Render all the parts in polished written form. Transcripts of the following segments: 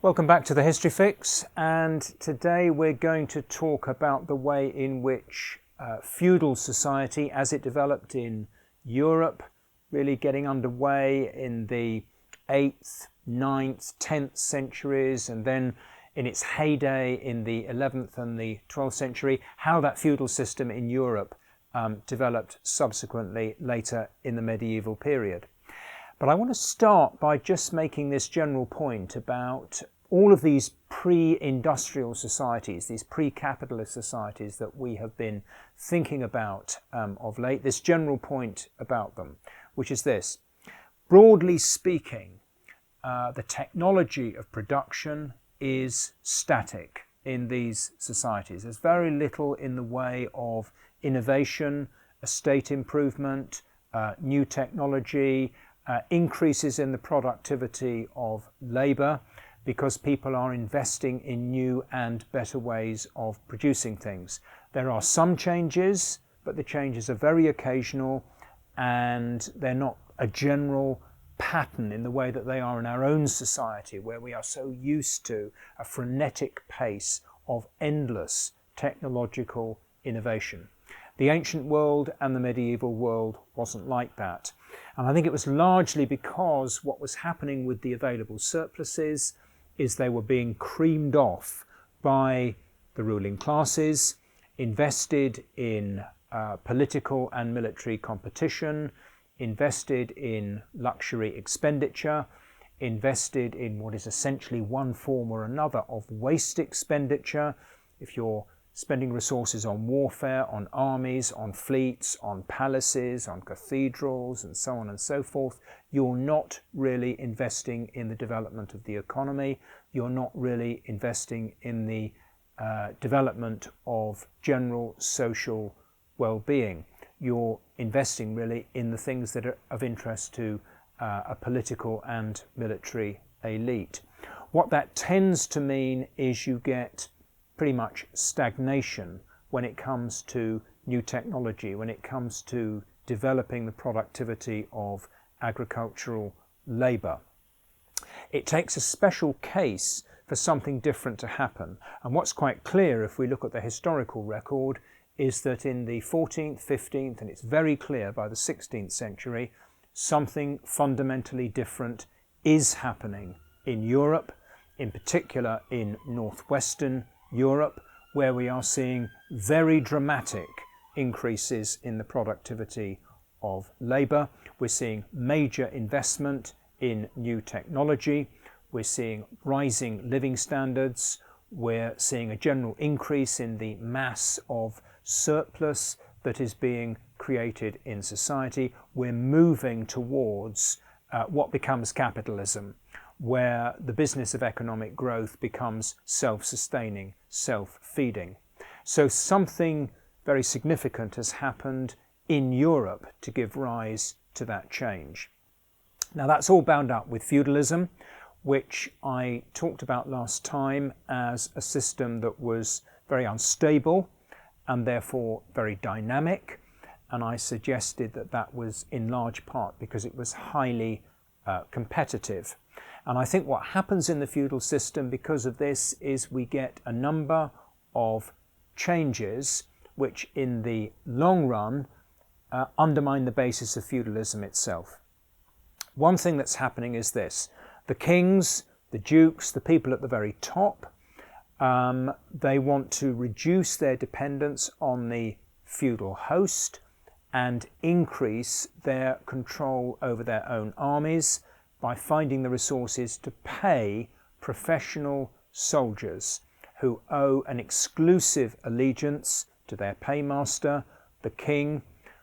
Welcome back to the History Fix, and today we're going to talk about the way in which feudal society, as it developed in Europe, really getting underway in the 8th, 9th, 10th centuries, and then in its heyday in the 11th and the 12th century, how that feudal system in Europe developed subsequently later in the medieval period. But I want to start by just making this general point about all of these pre-industrial societies, these pre-capitalist societies that we have been thinking about of late, this general point about them, which is this. Broadly speaking, the technology of production is static in these societies. There's very little in the way of innovation, estate improvement, new technology, increases in the productivity of labour, because people are investing in new and better ways of producing things. There are some changes, but the changes are very occasional, and they're not a general pattern in the way that they are in our own society, where we are so used to a frenetic pace of endless technological innovation. The ancient world and the medieval world wasn't like that. And I think it was largely because what was happening with the available surpluses is they were being creamed off by the ruling classes, invested in political and military competition, invested in luxury expenditure, invested in what is essentially one form or another of waste expenditure. If you're spending resources on warfare, on armies, on fleets, on palaces, on cathedrals, and so on and so forth, you're not really investing in the development of the economy. You're not really investing in the development of general social well-being. You're investing really in the things that are of interest to a political and military elite. What that tends to mean is you get pretty much stagnation when it comes to new technology, when it comes to developing the productivity of agricultural labour. It takes a special case for something different to happen. And what's quite clear if we look at the historical record is that in the 14th, 15th, and it's very clear by the 16th century, something fundamentally different is happening in Europe, in particular in northwestern Europe, where we are seeing very dramatic increases in the productivity of labour. We're seeing major investment in new technology. We're seeing rising living standards. We're seeing a general increase in the mass of surplus that is being created in society. We're moving towards what becomes capitalism, where the business of economic growth becomes self-sustaining, self-feeding. So something very significant has happened in Europe to give rise to that change. Now that's all bound up with feudalism, which I talked about last time as a system that was very unstable and therefore very dynamic. And I suggested that that was in large part because it was highly competitive. And I think what happens in the feudal system because of this is we get a number of changes which in the long run undermine the basis of feudalism itself. One thing that's happening is this. The kings, the dukes, the people at the very top, they want to reduce their dependence on the feudal host and increase their control over their own armies by finding the resources to pay professional soldiers who owe an exclusive allegiance to their paymaster, the king,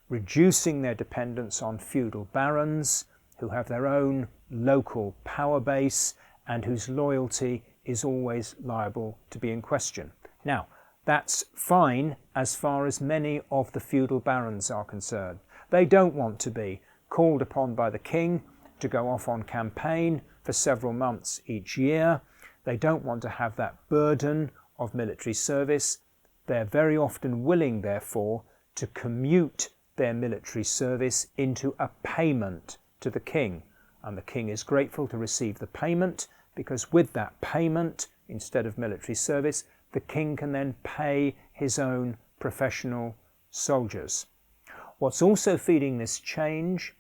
reducing their dependence on feudal barons who have their own local power base and whose loyalty is always liable to be in question. Now, that's fine as far as many of the feudal barons are concerned. They don't want to be called upon by the king to go off on campaign for several months each year. They don't want to have that burden of military service. They're very often willing, therefore, to commute their military service into a payment to the king. And the king is grateful to receive the payment, because with that payment, instead of military service, the king can then pay his own professional soldiers. What's also feeding this change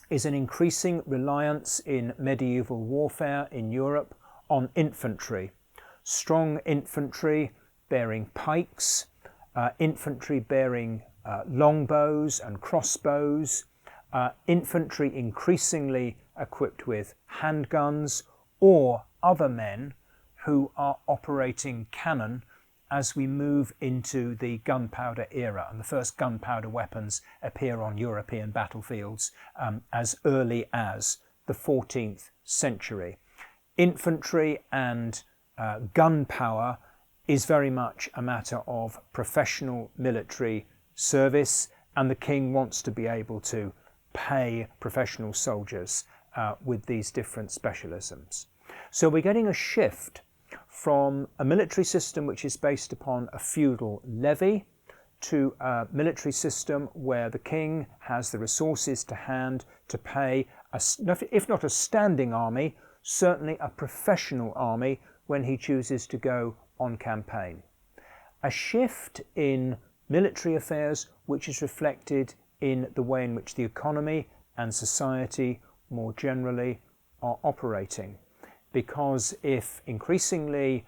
is an increasing reliance in medieval warfare in Europe on infantry. Strong infantry bearing pikes, infantry bearing longbows and crossbows, infantry increasingly equipped with handguns, or other men who are operating cannon as we move into the gunpowder era. And the first gunpowder weapons appear on European battlefields as early as the 14th century. Infantry and gunpowder is very much a matter of professional military service, and the king wants to be able to pay professional soldiers with these different specialisms. So we're getting a shift from a military system which is based upon a feudal levy to a military system where the king has the resources to hand to pay, if not a standing army, certainly a professional army when he chooses to go on campaign. A shift in military affairs which is reflected in the way in which the economy and society more generally are operating. Because if increasingly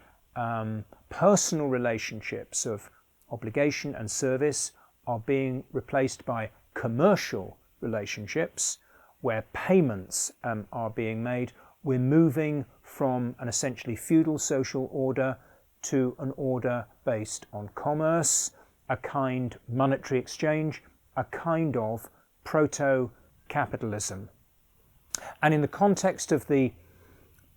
personal relationships of obligation and service are being replaced by commercial relationships where payments are being made, we're moving from an essentially feudal social order to an order based on commerce, a kind monetary exchange, a kind of proto-capitalism. And in the context of the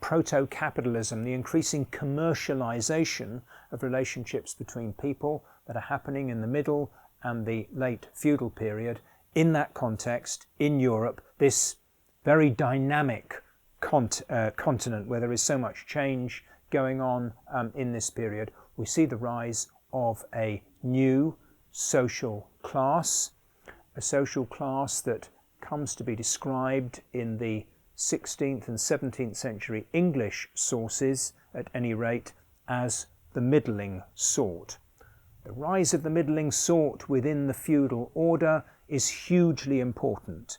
proto-capitalism, the increasing commercialization of relationships between people that are happening in the middle and the late feudal period, in that context, in Europe, this very dynamic continent where there is so much change going on in this period, we see the rise of a new social class, a social class that comes to be described in the 16th and 17th century English sources, at any rate, as the middling sort. The rise of the middling sort within the feudal order is hugely important.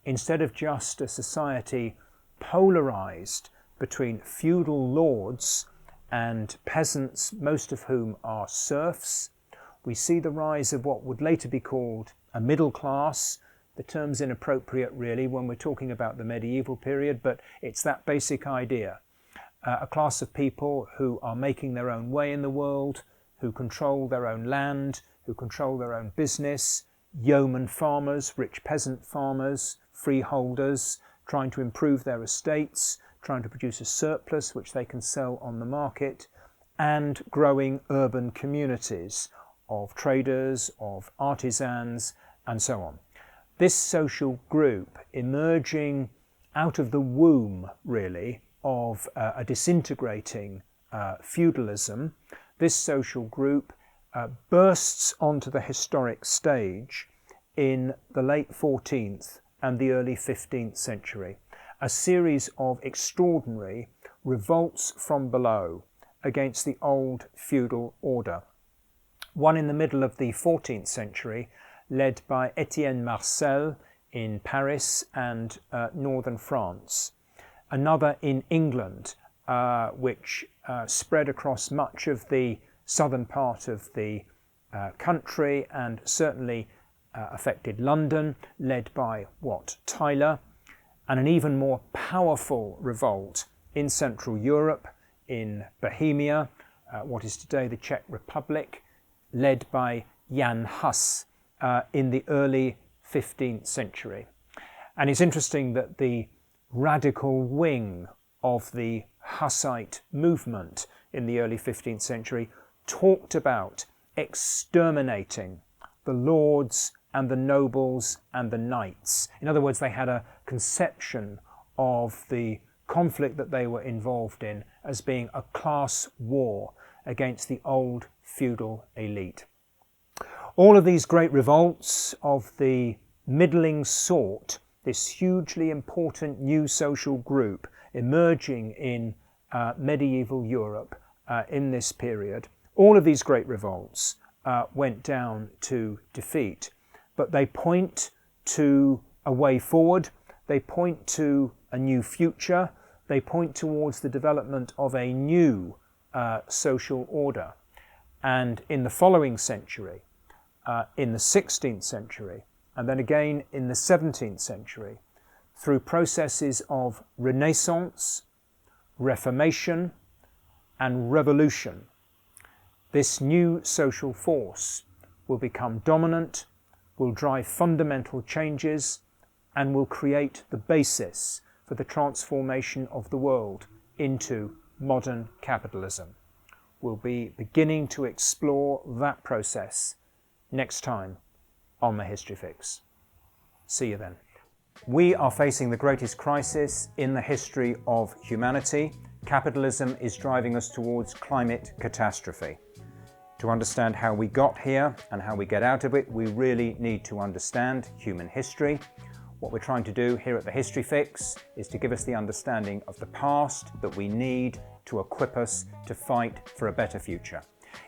Instead of just a society polarized between feudal lords and peasants, most of whom are serfs, we see the rise of what would later be called a middle class. The term's inappropriate really when we're talking about the medieval period, but it's that basic idea. A class of people who are making their own way in the world, who control their own land, who control their own business, yeoman farmers, rich peasant farmers, freeholders, trying to improve their estates, trying to produce a surplus which they can sell on the market, and growing urban communities of traders, of artisans, and so on. This social group emerging out of the womb, really, of a disintegrating feudalism, this social group bursts onto the historic stage in the late 14th and the early 15th century. A series of extraordinary revolts from below against the old feudal order. One in the middle of the 14th century, led by Etienne Marcel in Paris and northern France. Another in England, which spread across much of the southern part of the country and certainly affected London, led by Wat Tyler, and an even more powerful revolt in Central Europe, in Bohemia, what is today the Czech Republic, led by Jan Hus in the early 15th century. And it's interesting that the radical wing of the Hussite movement in the early 15th century talked about exterminating the lords and the nobles and the knights. In other words, they had a conception of the conflict that they were involved in as being a class war against the old feudal elite. All of these great revolts of the middling sort, this hugely important new social group emerging in medieval Europe in this period, all of these great revolts went down to defeat. But they point to a way forward, they point to a new future, they point towards the development of a new social order. And in the following century, in the 16th century, and then again in the 17th century, through processes of Renaissance, Reformation, and Revolution, this new social force will become dominant, will drive fundamental changes, and will create the basis for the transformation of the world into modern capitalism. We'll be beginning to explore that process next time on the History Fix. See you then. We are facing the greatest crisis in the history of humanity. Capitalism is driving us towards climate catastrophe. To understand how we got here and how we get out of it, we really need to understand human history. What we're trying to do here at the History Fix is to give us the understanding of the past that we need to equip us to fight for a better future.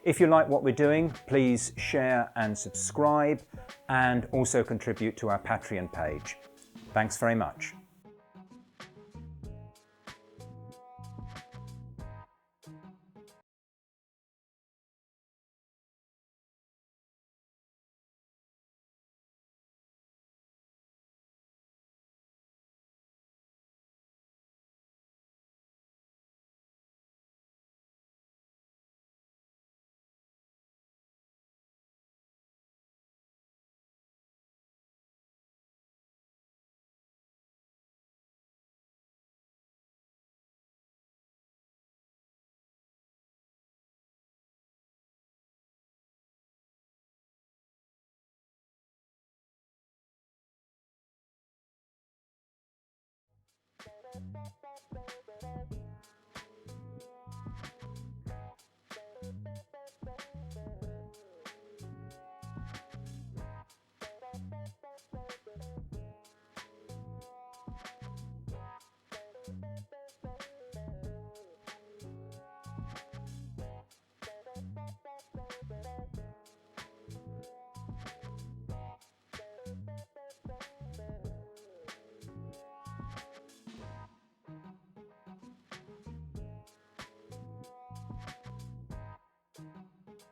If you like what we're doing, please share and subscribe, and also contribute to our Patreon page. Thanks very much.